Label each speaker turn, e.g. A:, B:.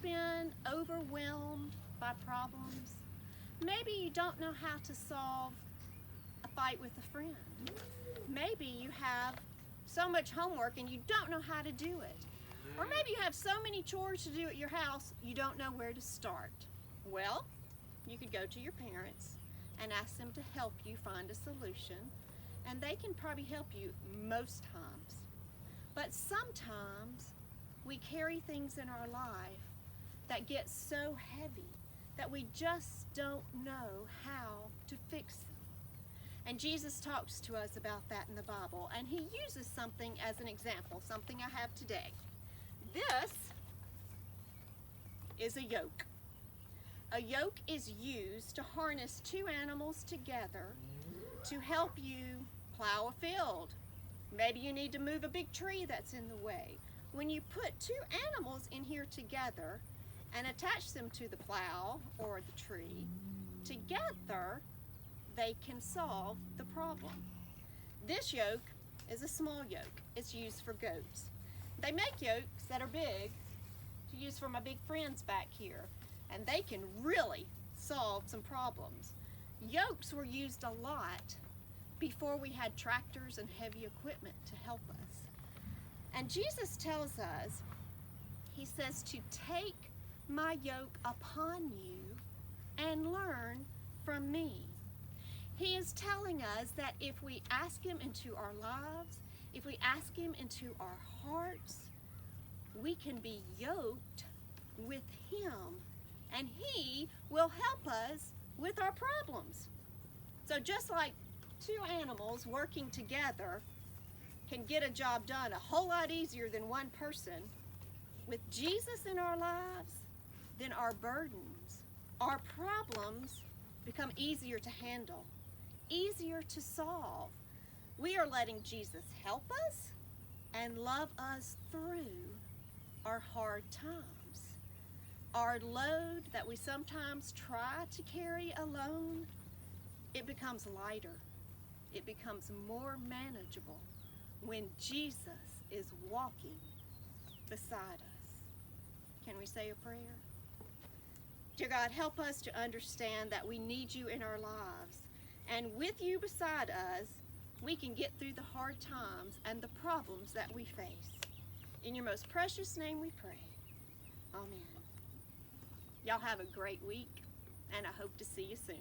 A: been overwhelmed by problems? Maybe you don't know how to solve a fight with a friend. Maybe you have so much homework and you don't know how to do it. Or maybe you have so many chores to do at your house, you don't know where to start. Well, you could go to your parents and ask them to help you find a solution, and they can probably help you most times. But sometimes we carry things in our life that get so heavy that we just don't know how to fix them. And Jesus talks to us about that in the Bible, and he uses something as an example, something I have today. This is a yoke. A yoke is used to harness two animals together to help you plow a field. Maybe you need to move a big tree that's in the way. When you put two animals in here together and attach them to the plow or the tree, together they can solve the problem. This yoke is a small yoke. It's used for goats. They make yokes that are big to use for my big friends back here, and they can really solve some problems. Yokes were used a lot before we had tractors and heavy equipment to help us. And Jesus tells us, he says to take my yoke upon you and learn from me. He is telling us that if we ask him into our lives, if we ask him into our hearts, we can be yoked with him, and he will help us with our problems. So just like two animals working together can get a job done a whole lot easier than one person, with Jesus in our lives, then our burdens, our problems become easier to handle, easier to solve. We are letting Jesus help us and love us through our hard times. Our load that we sometimes try to carry alone, it becomes lighter. It becomes more manageable when Jesus is walking beside us. Can we say a prayer? Dear God, help us to understand that we need you in our lives. And with you beside us, we can get through the hard times and the problems that we face. In your most precious name we pray. Amen. Y'all have a great week, and I hope to see you soon.